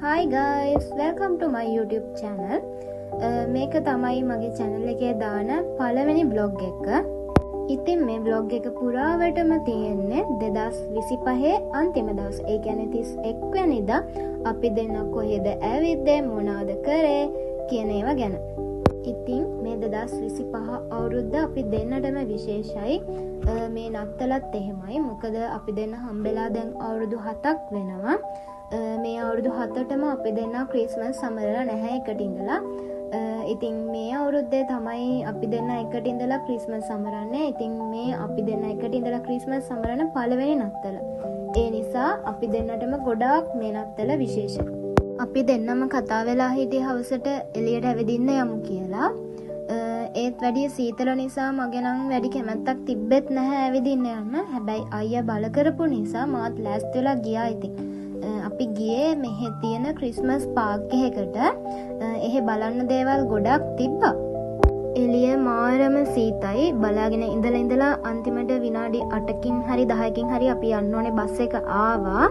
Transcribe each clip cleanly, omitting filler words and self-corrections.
Hi guys, welcome to my YouTube channel. මේක තමයි මගේ channel එකේ දාන පළවෙනි vlog එක. ඉතින් මේ vlog එක පුරාවටම තියෙන්නේ 2025 අන්තිම දවස්. ඒ කියන්නේ 31 වෙනිදා අපි දෙන්න කොහෙද ඇවිද්දේ මොනවද කරේ කියන ඒවා ගැන. ඉතින් මේ 2025 අවුරුද්ද අපි දෙන්නටම විශේෂයි. මේ නත්තලත් එහෙමයි. මොකද අපි දෙන්න හම්බෙලා දැන් අවුරුදු 7ක් වෙනවා. මේ අවුරුදු 7ටම අපි දෙන්න ක්‍රිස්මස් සමරලා නැහැ එකට ඉඳලා. ඉතින් මේ අවුරුද්දේ තමයි අපි දෙන්න එකට ඉඳලා ක්‍රිස්මස් සමරන්නේ. ඉතින් මේ අපි දෙන්න එකට ඉඳලා ක්‍රිස්මස් සමරන පළවෙනි නත්තල. ඒ නිසා අපි දෙන්නටම ගොඩාක් මේ නත්තල විශේෂයි. අපි දෙන්නම කතා වෙලා හිටියේ හවසට එළියට ඇවිදින්න යමු කියලා. ඒත් වැඩි සීතල නිසා මගේ නම් වැඩි කැමැත්තක් තිබ්බෙත් නැහැ ඇවිදින්න යන්න. හැබැයි අයියා බල කරපු නිසා මාත් ලෑස්ති වෙලා ගියා ඉතින්. අපි ගියේ මෙහෙ තියෙන ක්‍රිස්මස් පාක් එකකට. එහෙ බලන්න දේවල් ගොඩක් තිබ්බා. එළිය මාරම සීතයි. බලාගෙන ඉඳලා අන්තිමට විනාඩි 8කින් හරි 10කින් හරි අපි යන්න ඕනේ බස් එක ආවා.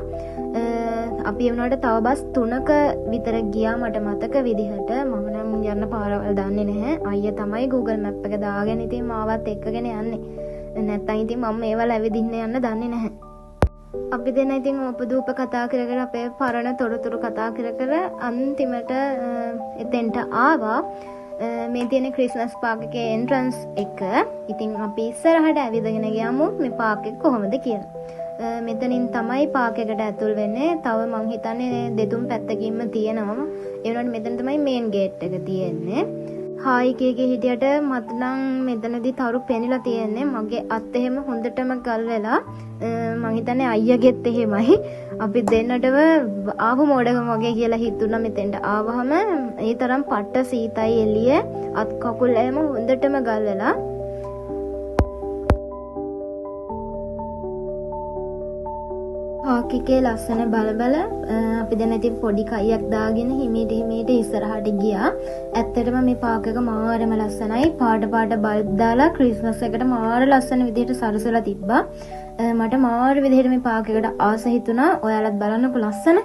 අපි වුණාට තව බස් 3ක විතර ගියා මට මතක විදිහට. මම නම් යන්න පාරවල් දන්නේ නැහැ. අයියා තමයි Google Map එක දාගෙන ඉතින් මාවත් එක්කගෙන යන්නේ. නැත්තම් ඉතින් මම මේවල ඇවිදින්න යන්න දන්නේ නැහැ. අපි දෙන්න ඉතින් උපදූප කතා කර කර අපේ පරණ තොරතුරු කතා කර කර අන්තිමට එතෙන්ට ආවා. මේ තියෙන ක්‍රිස්මස් පාක් එකේ එන්ට්‍රන්ස් එක. ඉතින් අපි ඉස්සරහට ඇවිදගෙන ගියමු මේ පාක් එක කොහොමද කියලා. මෙතනින් තමයි පාක් එකට ඇතුල් වෙන්නේ. තව මං හිතන්නේ දෙතුන් පැත්තකින්ම තියෙනවා. ඒ වුණාට මෙතන තමයි මේන් ගේට් එක තියෙන්නේ. හායි කීකේ හිටියට මට නම් මෙතනදී තරු පෙනිලා තියෙන්නේ. මගේ අත් එහෙම හොඳටම ගල් වෙලා. මං හිතන්නේ අයියාගෙත් එහෙමයි. අපි දෙන්නටම ආපු මොඩක මගේ කියලා හිතුණා මෙතෙන්ට ආවහම ඒ තරම් පට්ට සීතයි එළිය. අත් කකුල් එහෙම හොඳටම ගල් වෙලා. පාක් එකේ ලස්සන බල අපි දැන් ඉතින් පොඩි කයියක් දාගෙන හිමීට ඉස්සරහට ගියා. ඇත්තටම මේ පාක් එක මාරම ලස්සනයි. පාට බල්බ් දාලා ක්‍රිස්මස් එකට මාර ලස්සන විදිහට සරසලා තිබ්බා. මට මාර විදිහට මේ පාක් එකට ආස හිතුණා. ඔයාලත් බලන්නකෝ ලස්සන.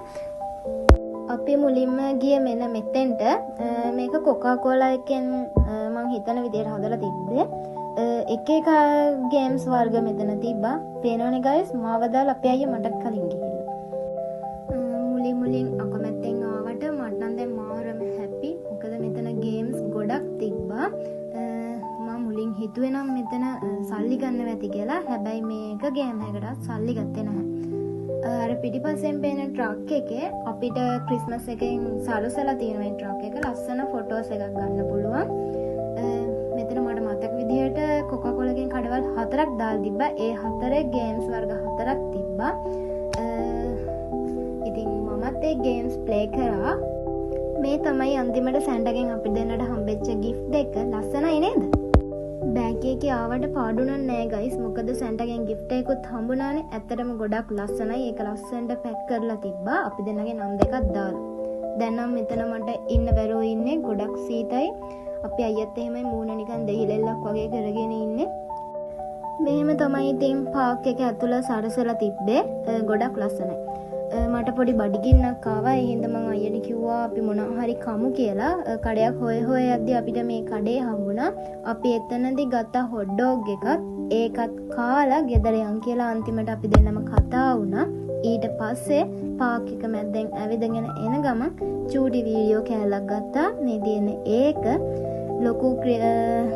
අපි මුලින්ම ගියේ මෙන්න මෙතෙන්ට. මේක කොකාකෝලා එකෙන් මං හිතන විදිහට හදලා තිබ්බේ. එක ගේම්ස් වර්ග මෙතන තිබ්බා. පේනවනේ guys, මාව දාලා අපේ අයියා මට කලින් ගිහිල්ලා. මුලින් අකමැත්තෙන් ආවට මට නම් දැන් මාරම හැපි. මොකද මෙතන ගේම්ස් ගොඩක් තිබ්බා. මම මුලින් හිතුවේ නම් මෙතන සල්ලි ගන්න ඇති කියලා. හැබැයි මේක ගේම් එකකට සල්ලි ගත්තේ නැහැ. අර පිටිපස්සෙන් පේන ට්‍රක් එකේ අපිට ක්‍රිස්මස් එකෙන් සරසලා තියෙන මේ ට්‍රක් එක ලස්සන ෆොටෝස් එකක් ගන්න පුළුවන්. මෙතන මට මතක විදිහට කොකාකෝලාගෙන් කඩවල් 4ක් දාලා තිබ්බා. ඒ 4 ගේම්ස් වර්ග 4ක් තිබ්බා. ඉතින් මමත් ඒ ගේම්ස් ප්ලේ කරා. මේ තමයි අන්තිමට සැන්ටාගෙන් අපි දෙන්නට හම්බෙච්ච gift එක. ලස්සනයි නේද? බෑග් එකේ ආවට පාඩුණක් නෑ guys. මොකද සැන්ටාගෙන් gift එකකුත් හම්බුණානේ. ඇත්තටම ගොඩක් ලස්සනයි. ඒක ලස්සනට පැක් කරලා තිබ්බා. අපි දෙන්නගේ නම් දෙකක් දාලා. දැන් නම් මෙතන මට ඉන්න බැරුව ඉන්නේ. ගොඩක් සීතයි. අපි අයියත් එහෙමයි මූණ නිකන් දෙහිලෙල්ලක් වගේ කරගෙන ඉන්නේ. මෙහෙම තමයි ඉතින් පාක් එක ඇතුළ සරසලා තිබ්බේ. ගොඩක් ලස්සනයි. මට පොඩි බඩගින්නක් ආවා. ඒ හින්දා මම අයියට කිව්වා අපි මොනවා හරි කමු කියලා. කඩයක් හොය යද්දී අපිට මේ කඩේ හම්බුණා. අපි එතනදී ගත්ත හොට් ඩොග් එකත් ඒකත් කාලා ගෙදර යන් කියලා අන්තිමට අපි දෙන්නම කතා වුණා. ඊට පස්සේ පාක් එක මැද්දෙන් ඇවිදගෙන එන ගමන් චූටි වීඩියෝ කෑල්ලක් ගත්තා. මේ තියෙන ඒක ලොකු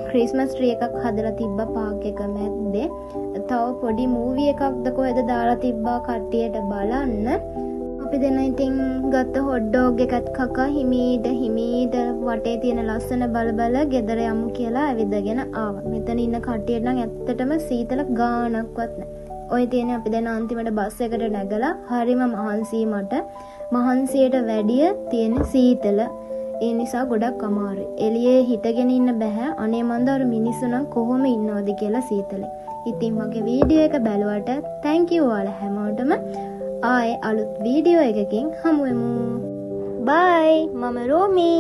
ක්‍රිස්මස් ට්‍රී එකක් හදලා තිබ්බා පාක් එක මැද්දේ. තව පොඩි මූවි එකක්ද කොහෙද දාලා තිබ්බා කට්ටියට බලන්න. අපි දෙන්න ඉතින් ගත්ත හොට් ඩොග් එකත් කකා හිමීට වටේ තියෙන ලස්සන බල ගෙදර යමු කියලා ඇවිදගෙන ආවා. මෙතන ඉන්න කට්ටියට නම් ඇත්තටම සීතල ගාණක්වත් නැහැ. ඔය තියෙන අපි දැන් අන්තිමට බස් එකට නැගලා හරිම මහන්සි මට. මහන්සියට වැඩිය තියෙන සීතල. ඒ නිසා ගොඩක් අමාරුයි. එළියේ හිටගෙන ඉන්න බෑ. අනේ මන්ද අර මිනිස්සු නම් කොහොම ඉන්නවද කියලා සීතලේ. ඉතින් මගේ වීඩියෝ එක බැලුවට thank you ඔයාලා හැමෝටම. ආයේ අලුත් වීඩියෝ එකකින් හමු වෙමු. bye. මම රෝමි.